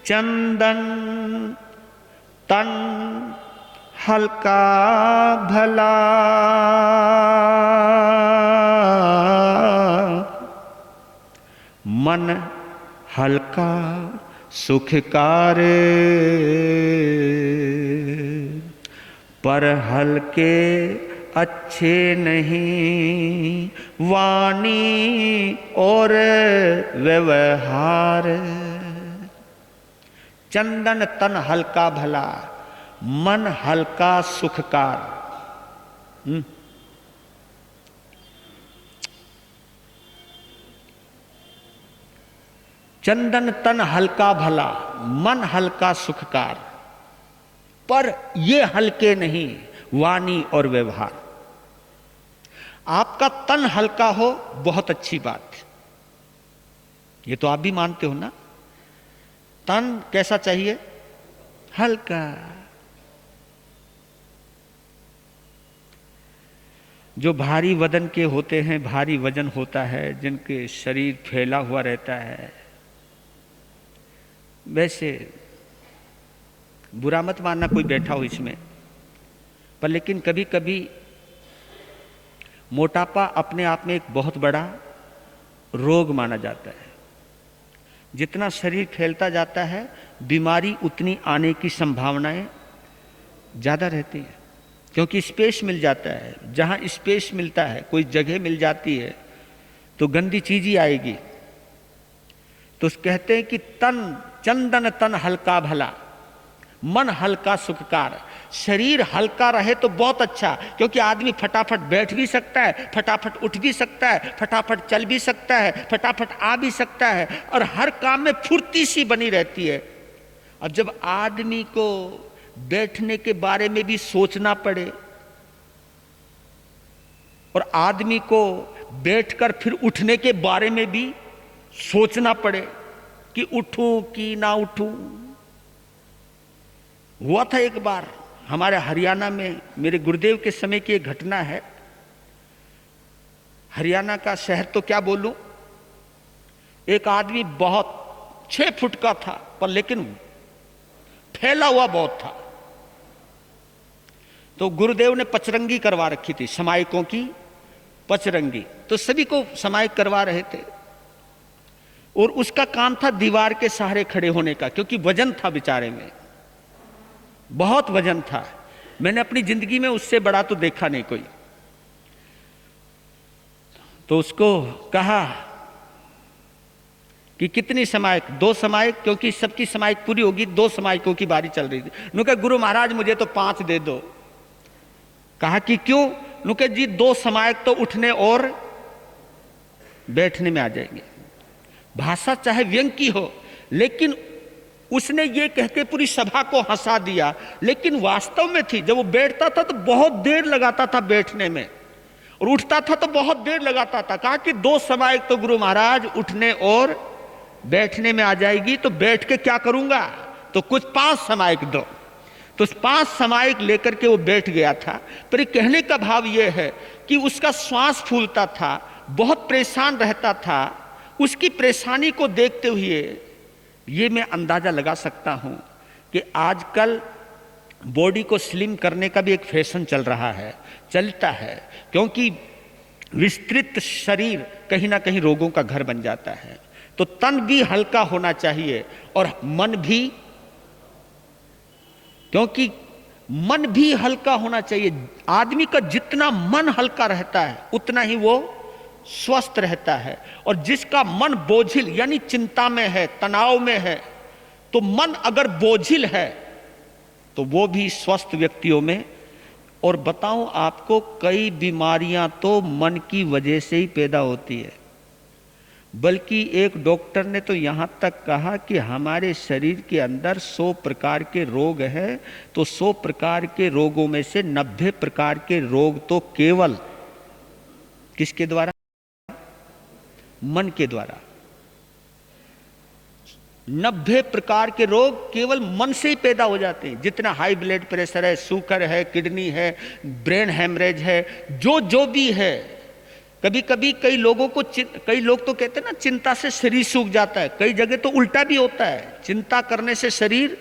चंदन तन हल्का भला, मन हल्का सुखकार, पर हल्के अच्छे नहीं वाणी और व्यवहार। चंदन तन हल्का भला, मन हल्का सुखकार। चंदन तन हल्का भला, मन हल्का सुखकार, पर ये हल्के नहीं वाणी और व्यवहार। आपका तन हल्का हो बहुत अच्छी बात, ये तो आप भी मानते हो ना। तन कैसा चाहिए? हल्का। जो भारी वजन के होते हैं, भारी वजन होता है, जिनके शरीर फैला हुआ रहता है, वैसे बुरा मत मानना कोई बैठा हो इसमें, पर लेकिन कभी कभी मोटापा अपने आप में एक बहुत बड़ा रोग माना जाता है। जितना शरीर फैलता जाता है, बीमारी उतनी आने की संभावनाएं ज़्यादा रहती हैं, क्योंकि स्पेस मिल जाता है। जहाँ स्पेस मिलता है, कोई जगह मिल जाती है, तो गंदी चीज ही आएगी। तो कहते हैं कि तन चंदन तन हल्का भला, मन हल्का सुखकार। शरीर हल्का रहे तो बहुत अच्छा, क्योंकि आदमी फटाफट बैठ भी सकता है, फटाफट उठ भी सकता है, फटाफट चल भी सकता है, फटाफट आ भी सकता है, और हर काम में फुर्ती सी बनी रहती है। अब जब आदमी को बैठने के बारे में भी सोचना पड़े, और आदमी को बैठकर फिर उठने के बारे में भी सोचना पड़े कि उठूं कि ना उठूं। हुआ था एक बार हमारे हरियाणा में, मेरे गुरुदेव के समय की एक घटना है। हरियाणा का शहर तो क्या बोलूं, एक आदमी बहुत 6 फुट का था, पर लेकिन फैला हुआ बहुत था। तो गुरुदेव ने पचरंगी करवा रखी थी, समायकों की पचरंगी, तो सभी को समायक करवा रहे थे। और उसका काम था दीवार के सहारे खड़े होने का, क्योंकि वजन था बेचारे में, बहुत वजन था। मैंने अपनी जिंदगी में उससे बड़ा तो देखा नहीं कोई। तो उसको कहा कि कितनी समायक? 2 समायक, क्योंकि सबकी समायक पूरी होगी, 2 समायकों की बारी चल रही थी। उन्होंने कहा गुरु महाराज मुझे तो 5 दे दो। कहा कि क्यों? उन्होंने कहा जी 2 समायक तो उठने और बैठने में आ जाएंगे। भाषा चाहे व्यंग की हो, लेकिन उसने ये कहते पूरी सभा को हंसा दिया। लेकिन वास्तव में थी, जब वो बैठता था तो बहुत देर लगाता था बैठने में, और उठता था तो बहुत देर लगाता था। कहा कि 2 समायक तो गुरु महाराज उठने और बैठने में आ जाएगी, तो बैठ के क्या करूंगा? तो कुछ 5 समायक दो। तो 5 समायक लेकर के वो बैठ गया था। पर कहने का भाव ये है कि उसका श्वास फूलता था, बहुत परेशान रहता था। उसकी परेशानी को देखते हुए ये मैं अंदाजा लगा सकता हूं कि आजकल बॉडी को स्लिम करने का भी एक फैशन चल रहा है, चलता है, क्योंकि विस्तृत शरीर कहीं ना कहीं रोगों का घर बन जाता है। तो तन भी हल्का होना चाहिए और मन भी, क्योंकि मन भी हल्का होना चाहिए। आदमी का जितना मन हल्का रहता है उतना ही वो स्वस्थ रहता है। और जिसका मन बोझिल यानी चिंता में है, तनाव में है, तो मन अगर बोझिल है तो वो भी स्वस्थ व्यक्तियों में। और बताऊं आपको, कई बीमारियां तो मन की वजह से ही पैदा होती है। बल्कि एक डॉक्टर ने तो यहां तक कहा कि हमारे शरीर के अंदर 100 प्रकार के रोग हैं, तो 100 प्रकार के रोगों में से 90 प्रकार के रोग तो केवल किसके द्वारा? मन के द्वारा। 90 प्रकार के रोग केवल मन से ही पैदा हो जाते हैं। जितना हाई ब्लड प्रेशर है, शुगर है, किडनी है, ब्रेन हेमरेज है, जो भी है, कभी कभी कई लोग तो कहते हैं ना, चिंता से शरीर सूख जाता है। कई जगह तो उल्टा भी होता है, चिंता करने से शरीर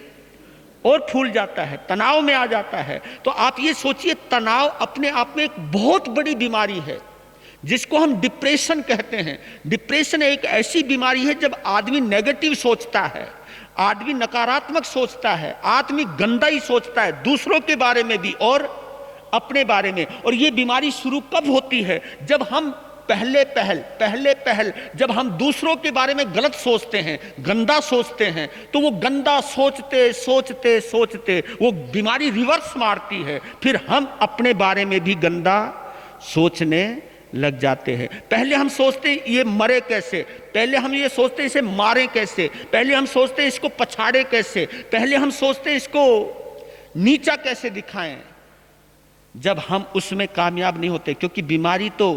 और फूल जाता है, तनाव में आ जाता है। तो आप ये सोचिए, तनाव अपने आप में एक बहुत बड़ी बीमारी है जिसको हम डिप्रेशन कहते हैं। डिप्रेशन एक ऐसी बीमारी है जब आदमी नेगेटिव सोचता है, आदमी नकारात्मक सोचता है, आदमी गंदा ही सोचता है, दूसरों के बारे में भी और अपने बारे में। और ये बीमारी शुरू कब होती है? जब हम पहले पहल जब हम दूसरों के बारे में गलत सोचते हैं, गंदा सोचते हैं, तो वो गंदा सोचते वो बीमारी रिवर्स मारती है। फिर हम अपने बारे में भी गंदा सोचने लग जाते हैं। पहले हम सोचते हैं ये मरे कैसे, पहले हम ये सोचते हैं इसे मारे कैसे, पहले हम सोचते हैं इसको पछाड़े कैसे, पहले हम सोचते हैं इसको नीचा कैसे दिखाएं। जब हम उसमें कामयाब नहीं होते, क्योंकि बीमारी तो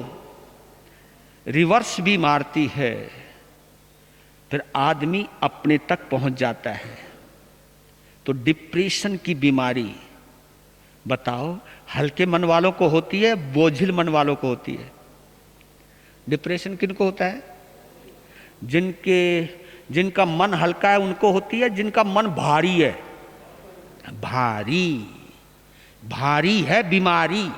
रिवर्स भी मारती है, फिर आदमी अपने तक पहुंच जाता है। तो डिप्रेशन की बीमारी बताओ हल्के मन वालों को होती है, बोझिल मन वालों को होती है? डिप्रेशन किनको होता है? जिनका मन हल्का है उनको होती है, जिनका मन भारी है। भारी है बीमारी,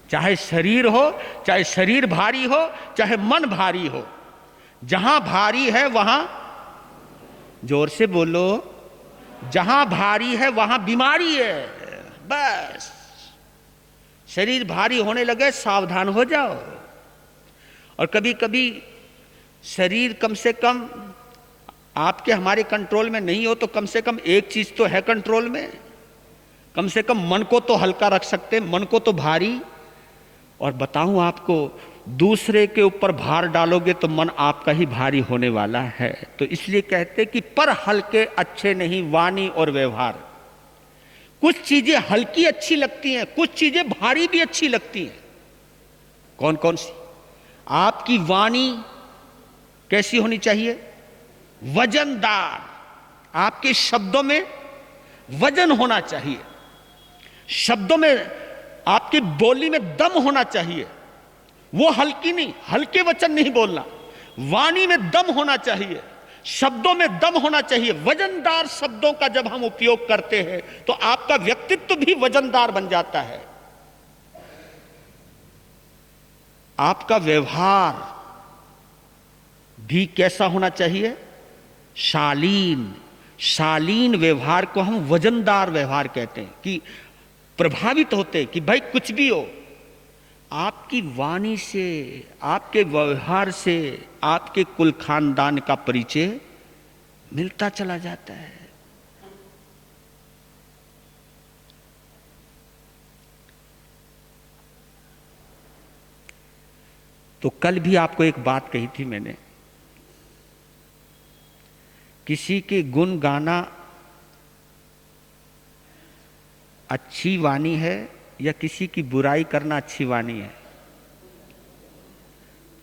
चाहे शरीर हो, चाहे शरीर भारी हो, चाहे मन भारी हो। जहां भारी है वहां, जोर से बोलो, जहां भारी है वहां बीमारी है। बस शरीर भारी होने लगे, सावधान हो जाओ। और कभी कभी शरीर कम से कम आपके हमारे कंट्रोल में नहीं हो तो कम से कम एक चीज तो है कंट्रोल में, कम से कम मन को तो हल्का रख सकते हैं, मन को तो भारी। और बताऊं आपको, दूसरे के ऊपर भार डालोगे तो मन आपका ही भारी होने वाला है। तो इसलिए कहते कि पर हल्के अच्छे नहीं वाणी और व्यवहार। कुछ चीजें हल्की अच्छी लगती हैं, कुछ चीजें भारी भी अच्छी लगती हैं। कौन कौन सी? आपकी वाणी कैसी होनी चाहिए? वजनदार। आपके शब्दों में वजन होना चाहिए, शब्दों में, आपकी बोली में दम होना चाहिए। वो हल्की नहीं, हल्के वचन नहीं बोलना। वाणी में दम होना चाहिए, शब्दों में दम होना चाहिए। वजनदार शब्दों का जब हम उपयोग करते हैं तो आपका व्यक्तित्व भी वजनदार बन जाता है। आपका व्यवहार भी कैसा होना चाहिए? शालीन व्यवहार को हम वजनदार व्यवहार कहते हैं, कि प्रभावित होते कि भाई कुछ भी हो, आपकी वाणी से, आपके व्यवहार से आपके कुल खानदान का परिचय मिलता चला जाता है। तो कल भी आपको एक बात कही थी मैंने, किसी के गुण गाना अच्छी वाणी है या किसी की बुराई करना अच्छी वाणी है?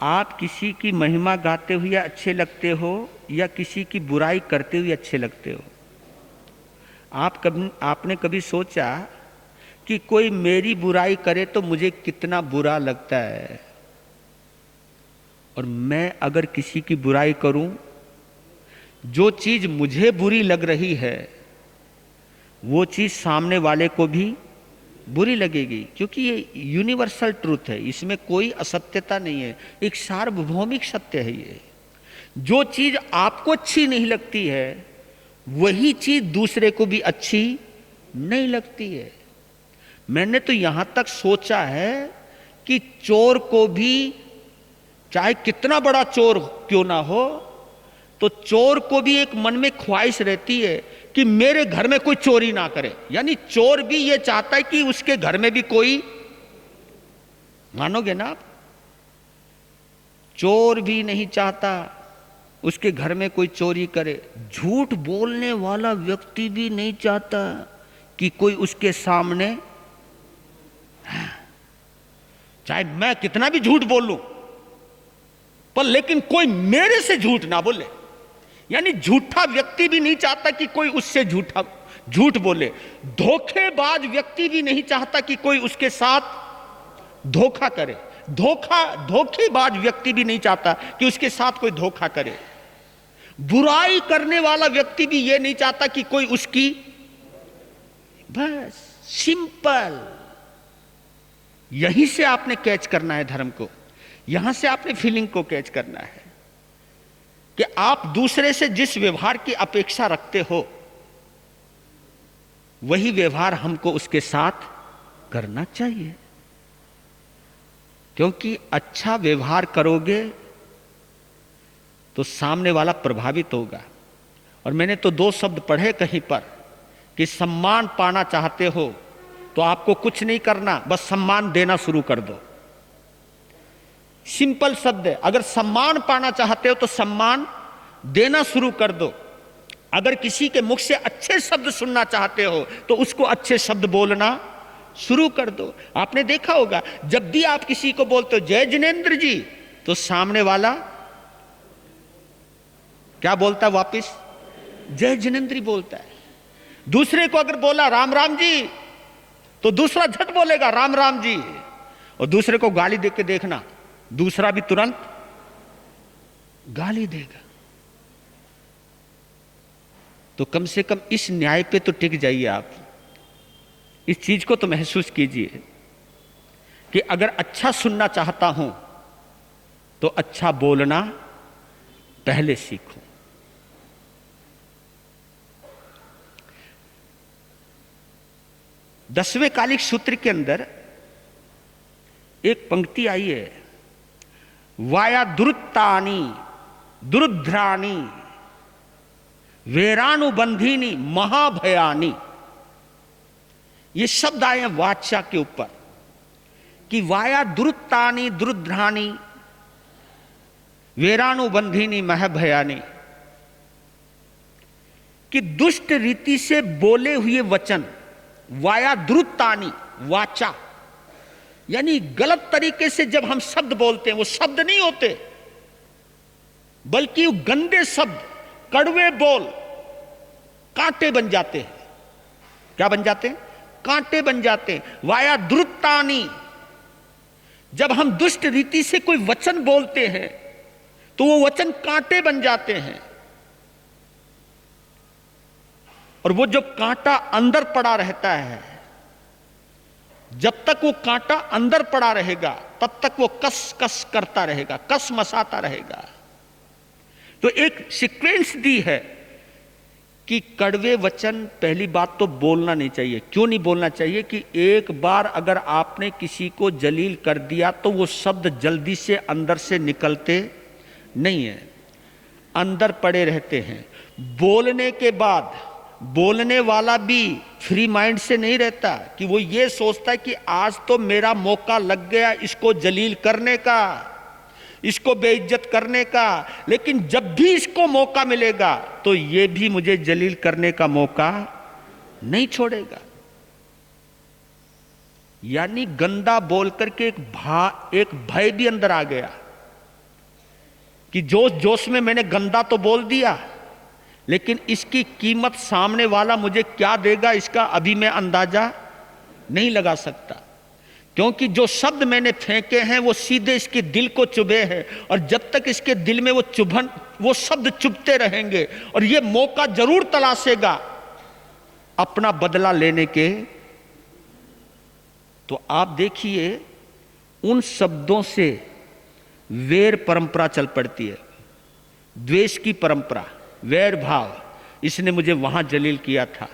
आप किसी की महिमा गाते हुए अच्छे लगते हो या किसी की बुराई करते हुए अच्छे लगते हो? आपने कभी सोचा कि कोई मेरी बुराई करे तो मुझे कितना बुरा लगता है, और मैं अगर किसी की बुराई करूं, जो चीज मुझे बुरी लग रही है वो चीज सामने वाले को भी बुरी लगेगी, क्योंकि ये यूनिवर्सल ट्रूथ है, इसमें कोई असत्यता नहीं है, एक सार्वभौमिक सत्य है। ये जो चीज आपको अच्छी नहीं लगती है वही चीज दूसरे को भी अच्छी नहीं लगती है। मैंने तो यहां तक सोचा है कि चोर को भी, चाहे कितना बड़ा चोर क्यों ना हो, तो चोर को भी एक मन में ख्वाहिश रहती है कि मेरे घर में कोई चोरी ना करे। यानी चोर भी ये चाहता है कि उसके घर में भी कोई, मानोगे ना आप, चोर भी नहीं चाहता उसके घर में कोई चोरी करे। झूठ बोलने वाला व्यक्ति भी नहीं चाहता कि कोई उसके सामने, चाहे मैं कितना भी झूठ बोल लूं पर लेकिन कोई मेरे से झूठ ना बोले। यानी झूठा व्यक्ति भी नहीं चाहता कि कोई उससे झूठ बोले। धोखेबाज व्यक्ति भी नहीं चाहता कि कोई उसके साथ धोखा करे। धोखेबाज व्यक्ति भी नहीं चाहता कि उसके साथ कोई धोखा करे। बुराई करने वाला व्यक्ति भी यह नहीं चाहता कि कोई उसकी, बस सिंपल। यहीं से आपने कैच करना है धर्म को, यहां से आपने फीलिंग को कैच करना है कि आप दूसरे से जिस व्यवहार की अपेक्षा रखते हो वही व्यवहार हमको उसके साथ करना चाहिए। क्योंकि अच्छा व्यवहार करोगे तो सामने वाला प्रभावित होगा। और मैंने तो 2 शब्द पढ़े कहीं पर कि सम्मान पाना चाहते हो तो आपको कुछ नहीं करना, बस सम्मान देना शुरू कर दो। सिंपल शब्द है। अगर सम्मान पाना चाहते हो तो सम्मान देना शुरू कर दो। अगर किसी के मुख से अच्छे शब्द सुनना चाहते हो तो उसको अच्छे शब्द बोलना शुरू कर दो। आपने देखा होगा जब भी आप किसी को बोलते हो जय जिनेंद्र जी, तो सामने वाला क्या बोलता है वापिस? जय जिनेंद्र जी बोलता है। दूसरे को अगर बोला राम राम जी, तो दूसरा झट बोलेगा राम राम जी। और दूसरे को गाली देके देखना, दूसरा भी तुरंत गाली देगा। तो कम से कम इस न्याय पे तो टिक जाइए आप। इस चीज को तो महसूस कीजिए कि अगर अच्छा सुनना चाहता हूं तो अच्छा बोलना पहले सीखो। दसवें कालिक सूत्र के अंदर एक पंक्ति आई है, वाया दुरुत्तानी दुरुद्राणी वेरानुबंधिनी महाभयानी। ये शब्द आए हैं वाचा के ऊपर कि वाया दुरुत्तानी दुरुद्राणी वेरानुबंधिनी महाभयानी, कि दुष्ट रीति से बोले हुए वचन, वाया दुरुत्तानी वाचा, यानी गलत तरीके से जब हम शब्द बोलते हैं वो शब्द नहीं होते, बल्कि गंदे शब्द, कड़वे बोल कांटे बन जाते हैं। क्या बन जाते हैं? कांटे बन जाते हैं। वाया दुरुत्तानी, जब हम दुष्ट रीति से कोई वचन बोलते हैं तो वो वचन कांटे बन जाते हैं। और वो जो कांटा अंदर पड़ा रहता है, जब तक वो कांटा अंदर पड़ा रहेगा तब तक वो कस कस करता रहेगा, कस मसाता रहेगा। तो एक सीक्वेंस दी है कि कड़वे वचन पहली बात तो बोलना नहीं चाहिए। क्यों नहीं बोलना चाहिए? कि एक बार अगर आपने किसी को जलील कर दिया तो वो शब्द जल्दी से अंदर से निकलते नहीं है, अंदर पड़े रहते हैं। बोलने के बाद बोलने वाला भी फ्री माइंड से नहीं रहता कि वो ये सोचता है कि आज तो मेरा मौका लग गया इसको जलील करने का, इसको बेइज्जत करने का, लेकिन जब भी इसको मौका मिलेगा तो ये भी मुझे जलील करने का मौका नहीं छोड़ेगा। यानी गंदा बोल करके एक भय भी अंदर आ गया कि जोश जोश में मैंने गंदा तो बोल दिया, लेकिन इसकी कीमत सामने वाला मुझे क्या देगा इसका अभी मैं अंदाजा नहीं लगा सकता। क्योंकि जो शब्द मैंने फेंके हैं वो सीधे इसके दिल को चुभे हैं, और जब तक इसके दिल में वो शब्द चुभते रहेंगे और ये मौका जरूर तलाशेगा अपना बदला लेने के। तो आप देखिए उन शब्दों से वैर परंपरा चल पड़ती है, द्वेष की परंपरा, वैर भाव। इसने मुझे वहां जलील किया था,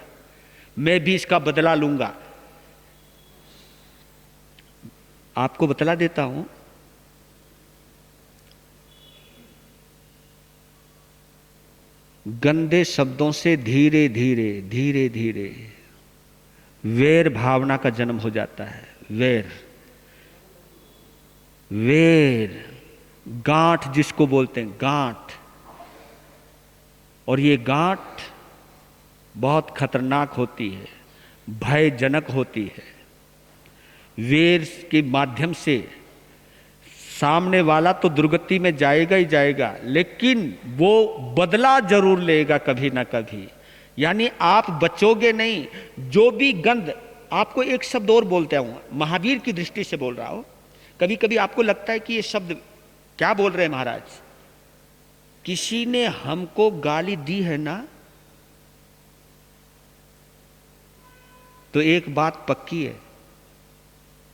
मैं भी इसका बदला लूंगा। आपको बतला देता हूं, गंदे शब्दों से धीरे धीरे धीरे धीरे वैर भावना का जन्म हो जाता है। वैर, वैर, गांठ जिसको बोलते हैं, गांठ। और ये गांठ बहुत खतरनाक होती है, भयजनक होती है। वैर के माध्यम से सामने वाला तो दुर्गति में जाएगा ही जाएगा, लेकिन वो बदला जरूर लेगा कभी ना कभी। यानी आप बचोगे नहीं। जो भी गंध, आपको एक शब्द और बोलता हूं, महावीर की दृष्टि से बोल रहा हूं, कभी कभी आपको लगता है कि ये शब्द क्या बोल रहे हैं महाराज, किसी ने हमको गाली दी है ना, तो एक बात पक्की है,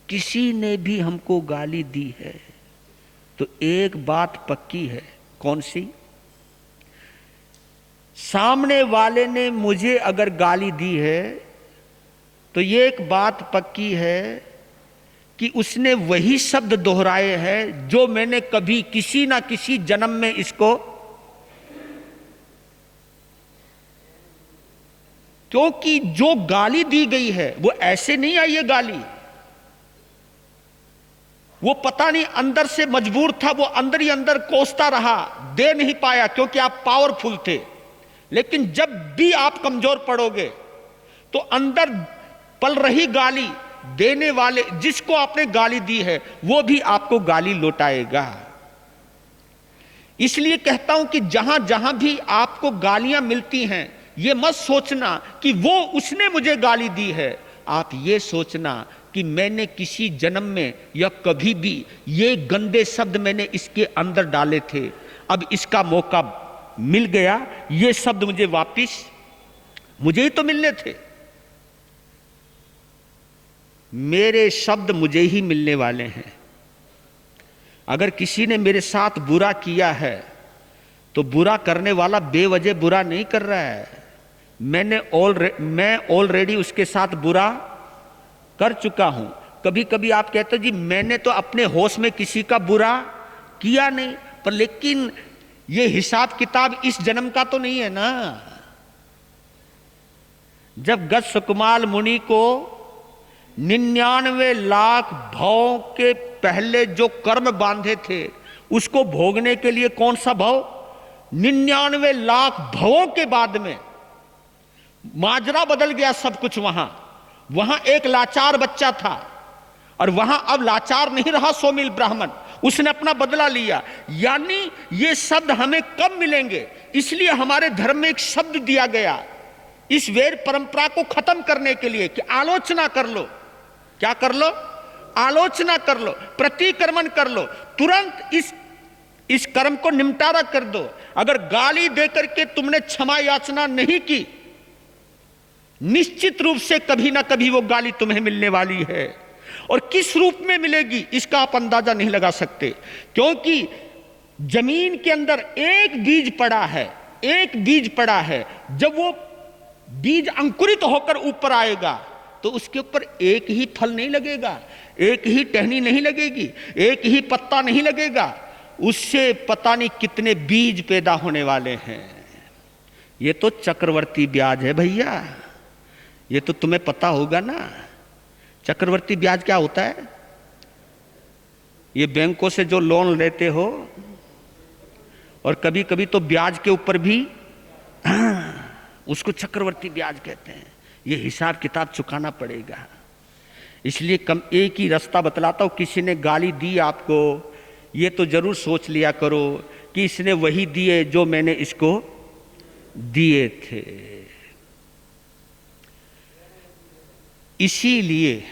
किसी ने भी हमको गाली दी है तो एक बात पक्की है। कौन सी? सामने वाले ने मुझे अगर गाली दी है तो ये एक बात पक्की है कि उसने वही शब्द दोहराए हैं जो मैंने कभी किसी ना किसी जन्म में इसको, क्योंकि जो गाली दी गई है वो ऐसे नहीं आई है गाली, वो पता नहीं अंदर से मजबूर था, वो अंदर ही अंदर कोसता रहा, दे नहीं पाया क्योंकि आप पावरफुल थे। लेकिन जब भी आप कमजोर पड़ोगे तो अंदर पल रही गाली, देने वाले जिसको आपने गाली दी है वो भी आपको गाली लौटाएगा। इसलिए कहता हूं कि जहां जहां भी आपको गालियां मिलती हैं, ये मत सोचना कि वो उसने मुझे गाली दी है, आप ये सोचना कि मैंने किसी जन्म में या कभी भी ये गंदे शब्द मैंने इसके अंदर डाले थे, अब इसका मौका मिल गया, ये शब्द मुझे वापिस मुझे ही तो मिलने थे, मेरे शब्द मुझे ही मिलने वाले हैं। अगर किसी ने मेरे साथ बुरा किया है तो बुरा करने वाला बेवजह बुरा नहीं कर रहा है, मैं ऑलरेडी उसके साथ बुरा कर चुका हूं। कभी कभी आप कहते हो जी मैंने तो अपने होश में किसी का बुरा किया नहीं, पर लेकिन ये हिसाब किताब इस जन्म का तो नहीं है ना। जब गज सुकुमाल मुनि को 99 लाख भवों के पहले जो कर्म बांधे थे उसको भोगने के लिए कौन सा भव, 99 लाख भवों के बाद में माजरा बदल गया सब कुछ। वहां एक लाचार बच्चा था और वहां अब लाचार नहीं रहा सोमिल ब्राह्मण, उसने अपना बदला लिया। यानी ये शब्द हमें कब मिलेंगे, इसलिए हमारे धर्म में एक शब्द दिया गया इस वैर परंपरा को खत्म करने के लिए कि आलोचना कर लो। क्या कर लो? आलोचना कर लो, प्रतिक्रमण कर लो, तुरंत इस कर्म को निमटारा कर दो। अगर गाली देकर के तुमने क्षमा याचना नहीं की, निश्चित रूप से कभी ना कभी वो गाली तुम्हें मिलने वाली है, और किस रूप में मिलेगी इसका आप अंदाजा नहीं लगा सकते, क्योंकि जमीन के अंदर एक बीज पड़ा है, एक बीज पड़ा है। जब वो बीज अंकुरित होकर ऊपर आएगा तो उसके ऊपर एक ही फल नहीं लगेगा, एक ही टहनी नहीं लगेगी, एक ही पत्ता नहीं लगेगा, उससे पता नहीं कितने बीज पैदा होने वाले हैं। ये तो चक्रवर्ती ब्याज है भैया, ये तो तुम्हें पता होगा ना। चक्रवर्ती ब्याज क्या होता है? ये बैंकों से जो लोन लेते हो और कभी कभी तो ब्याज के ऊपर भी उसको चक्रवर्ती ब्याज कहते हैं। ये हिसाब किताब चुकाना पड़ेगा। इसलिए कम एक ही रास्ता बतलाता हूं, किसी ने गाली दी आपको, ये तो जरूर सोच लिया करो कि इसने वही दिए जो मैंने इसको दिए थे। इसीलिए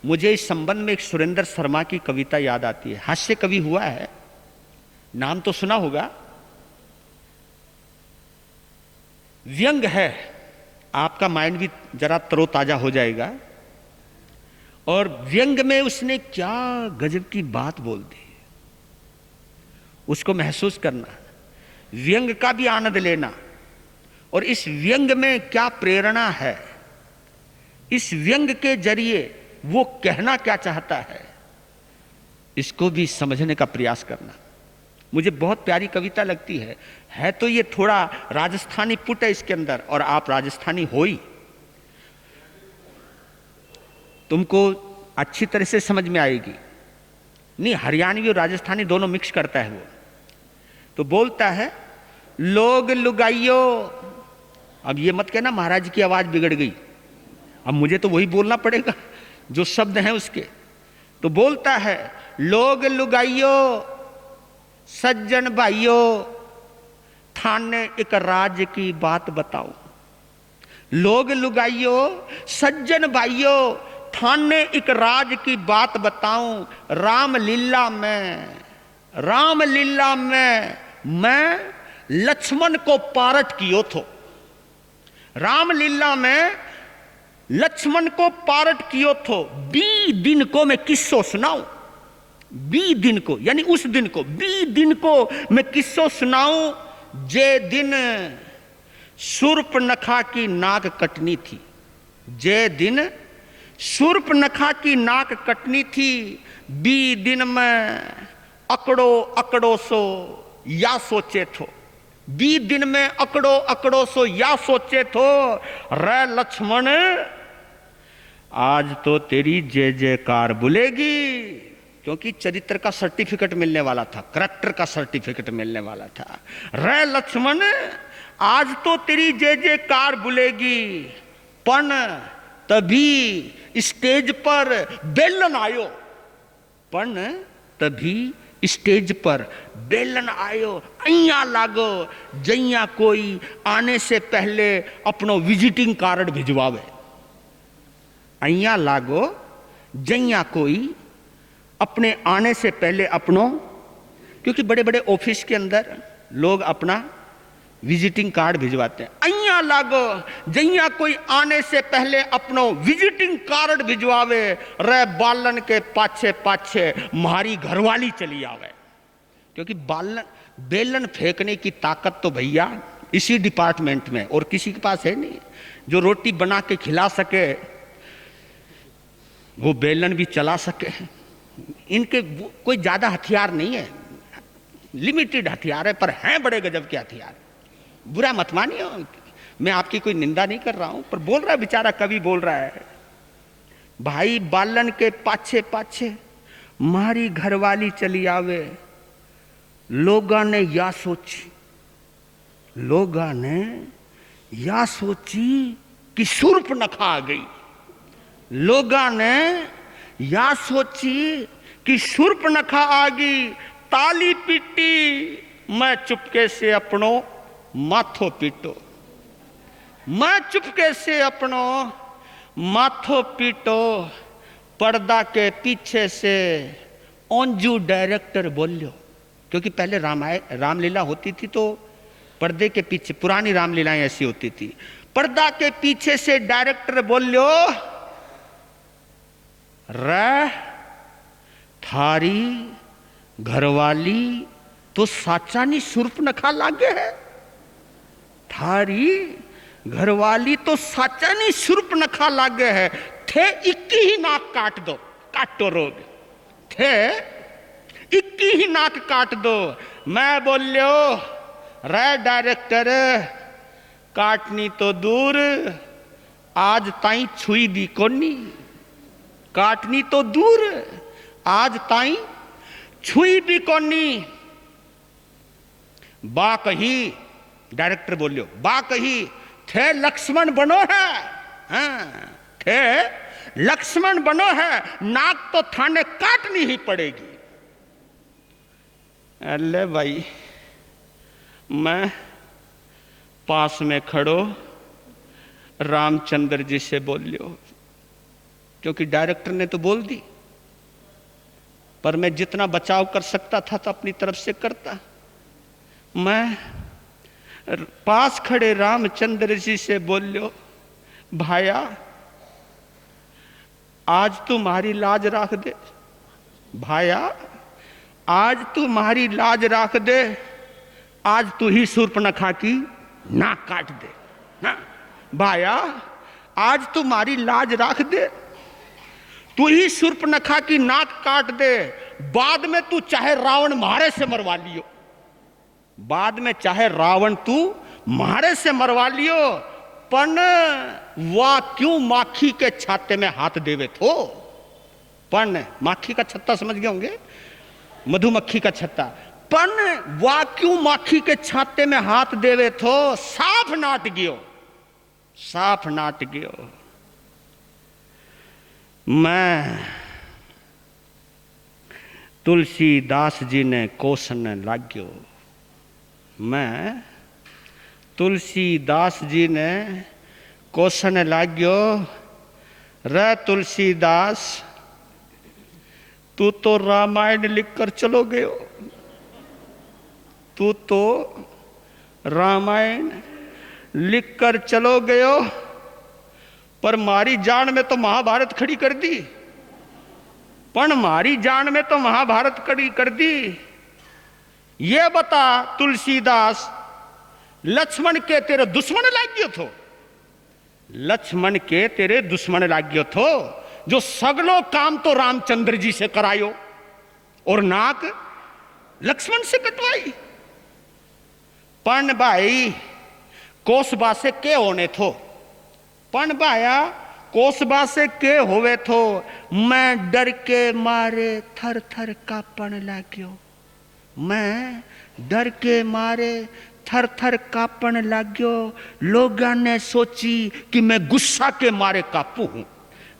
मुझे इस संबंध में एक सुरेंद्र शर्मा की कविता याद आती है। हास्य कवि हुआ है, नाम तो सुना होगा। व्यंग है, आपका माइंड भी जरा तरोताजा हो जाएगा। और व्यंग में उसने क्या गजब की बात बोल दी, उसको महसूस करना, व्यंग का भी आनंद लेना, और इस व्यंग में क्या प्रेरणा है, इस व्यंग के जरिए वो कहना क्या चाहता है, इसको भी समझने का प्रयास करना। मुझे बहुत प्यारी कविता लगती है तो ये थोड़ा राजस्थानी पुट है इसके अंदर, और आप राजस्थानी हो ही, तुमको अच्छी तरह से समझ में आएगी। नहीं, हरियाणवी और राजस्थानी दोनों मिक्स करता है वो। तो बोलता है, लोग लुगाइयो, अब ये मत कहना महाराज की आवाज बिगड़ गई, अब मुझे तो वही बोलना पड़ेगा जो शब्द हैं उसके। तो बोलता है, लोग लुगाइयो सज्जन भाइयों, थाने एक राज्य की बात बताओ। लोग लुगाइयो सज्जन भाइयों, थाने एक राज की बात बताऊं, रामलीला में मैं लक्ष्मण को पारट कियो थो। रामलीला में लक्ष्मण को पारट कियो थो। 20 दिन को मैं किस्सो सुनाऊं, 20 दिन को, यानी उस दिन को, 20 दिन को मैं किस्सो सुनाऊं जे दिन शूर्पणखा की नाक कटनी थी। जे दिन शूर्पणखा की नाक कटनी थी, 20 दिन में अकड़ो सो या सोचे थो। 20 दिन में अकड़ो सो या सोचे थो, रे लक्ष्मण आज तो तेरी जय जयकार बुलेगी। क्योंकि चरित्र का सर्टिफिकेट मिलने वाला था, करैक्टर का सर्टिफिकेट मिलने वाला था। रे लक्ष्मण आज तो तेरी जय जयकार बुलेगी, पण तभी स्टेज पर बेलन आयो। पण तभी स्टेज पर बेलन आयो, अइया लागो जइया कोई आने से पहले अपनो विजिटिंग कार्ड भिजवावे। अइया लागो जइया कोई अपने आने से पहले अपनो, क्योंकि बड़े बड़े ऑफिस के अंदर लोग अपना विजिटिंग कार्ड भिजवाते हैं। अइया लागो जइया कोई आने से पहले अपनो विजिटिंग कार्ड भिजवावे, रे बालन के पाछे पाछे मारी घरवाली चली आवे। क्योंकि बेलन फेंकने की ताकत तो भैया इसी डिपार्टमेंट में और किसी के पास है नहीं। जो रोटी बना के खिला सके वो बेलन भी चला सके। इनके कोई ज्यादा हथियार नहीं है, लिमिटेड हथियार है, पर हैं बड़े गजब के हथियार। बुरा मत मानिए, मैं आपकी कोई निंदा नहीं कर रहा हूं, पर बोल रहा है बेचारा, कवि बोल रहा है, भाई बालन के पाछे पाछे मारी घरवाली चली आवे। लोगा ने या सोची कि शूर्पणखा आ गई। लोगा ने या सोची कि शूर्पणखा आ गई। ताली पीटी, मैं चुपके से अपनो माथो पीटो। मैं चुपके से अपनो माथो पीटो। पर्दा के पीछे से ओंजू डायरेक्टर बोलियो। क्योंकि पहले रामलीला होती थी तो पर्दे के पीछे, पुरानी रामलीलाएं ऐसी होती थी, पर्दा के पीछे से डायरेक्टर बोलियो, रे थारी घरवाली तो साचा नी शूर्पणखा लागे है। थारी घरवाली तो साचा नी शूर्पणखा लागे है। थे 21 ही नाक काट दो, काटो रोग थे 21 ही नाक काट दो। मैं बोलियो, रे डायरेक्टर काटनी तो दूर आज ताई छुई भी कोनी। काटनी तो दूर आज ताई छुई भी कोनी। बा कही, डायरेक्टर बोलियो, बा कही थे लक्ष्मण बनो है। हाँ, थे लक्ष्मण बनो है, नाक तो थाने काटनी ही पड़ेगी। अल्ले भाई, मैं पास में खड़ो रामचंद्र जी से बोलियो, क्योंकि डायरेक्टर ने तो बोल दी, पर मैं जितना बचाव कर सकता था तो अपनी तरफ से करता। मैं पास खड़े रामचंद्र जी से बोलियो, भाया आज तुम्हारी लाज राख दे। भाया आज तुम्हारी लाज राख दे, आज तू ही शूर्पणखा की नाक काट दे। हाँ भाया, आज तुम्हारी लाज राख दे, तू ही शूर्पणखा की नाक काट दे। बाद में तू चाहे रावण मारे से मरवा लियो, बाद में चाहे रावण तू मारे से मरवा लियो, पन वाह क्यों माखी के छाते में हाथ देवे थो। पन माखी का छत्ता समझ गए होंगे, मधुमक्खी का छत्ता। पन वाह क्यों माखी के छाते में हाथ देवे थो। साफ नाट गयो, साफ नाट गयो। मैं तुलसीदास जी ने कोसन लाग्यो। मैं तुलसीदास जी ने कोसन लाग्यो, रे तुलसीदास, तू तो रामायण लिखकर चलो गए हो, तू तो रामायण लिखकर चलो गए हो, पर मारी जान में तो महाभारत खड़ी कर दी, पर मारी जान में तो महाभारत खड़ी कर दी। ये बता तुलसीदास, लक्ष्मण के तेरे दुश्मन लाग गयो थो, लक्ष्मण के तेरे दुश्मन लाग गयो थो, जो सगलो काम तो रामचंद्र जी से करायो और नाक लक्ष्मण से कटवाई। पण भाई कोसबा से के होने थो, पण भाया कोसबा से के होवे थो, मैं डर के मारे थर थर कापण लाग्यो, मैं डर के मारे थर थर कापण लाग्यो। लोगां ने सोची कि मैं गुस्सा के मारे कापू हूं,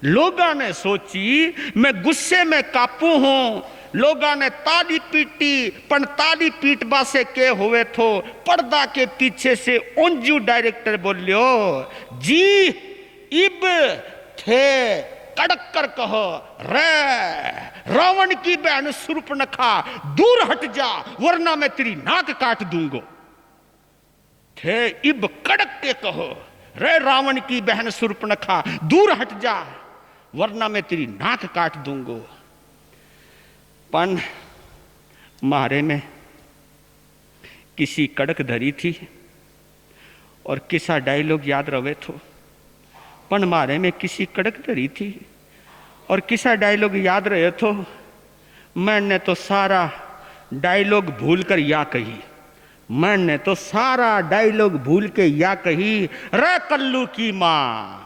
लोगां ने सोची मैं गुस्से में कापू हूं, लोगां ने ताली पीटी, पण ताली पीटबा से के हुए थो, पर्दा के पीछे से ओंजू डायरेक्टर बोलियो, जी इब थे कड़क कर कहो, रे रावण की बहन शूर्पणखा दूर हट जा वरना मैं तेरी नाक काट दूंगो। थे इब कड़क के कहो, रे रावण की बहन शूर्पणखा दूर हट जा वरना मैं तेरी नाक काट दूंगो। पन मारे में किसी कड़क धरी थी और किसा डायलॉग याद रवे थो, पण मारे में किसी कड़क धरी थी और किसा डायलॉग याद रहे थो। मैंने तो सारा डायलॉग भूल कर या कही, मैंने तो सारा डायलॉग भूल के या कही, रे कल्लू की मां,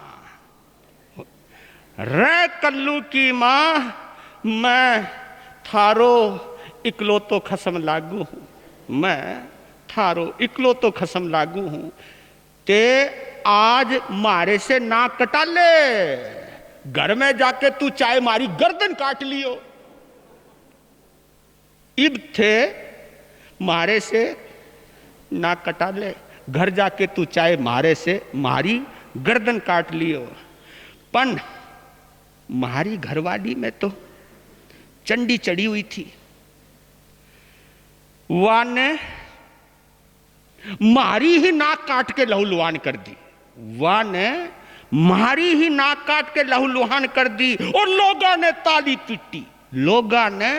रे कल्लू की मां, मैं थारो इकलौतो खसम लागू हूं, मैं थारो इकलौतो खसम लागू हूं, ते आज मारे से नाक कटा ले, घर में जाके तू चाहे मारी गर्दन काट लियो। इब थे मारे से नाक कटा ले, घर जाके तू चाहे मारे से मारी गर्दन काट लियो। पन मारी घरवाली में तो चंडी चढ़ी हुई थी, वाने मारी ही नाक काट के लहूलुहान कर दी, वाने मारी ही नाक काट के लहूलुहान कर दी। और लोगों ने ताली पीटी, लोगों ने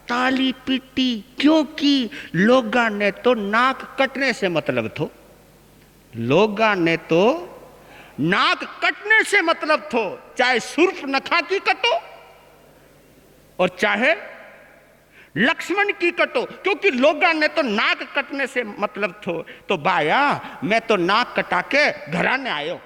ताली पीटी, क्योंकि लोगों ने तो नाक कटने से मतलब थो, लोगों ने तो नाक कटने से मतलब थो, चाहे शूर्पणखा की कटो और चाहे लक्ष्मण की कटो, क्योंकि लोगों ने तो नाक कटने से मतलब थो। तो बाया मैं तो नाक कटा के घराने आयो।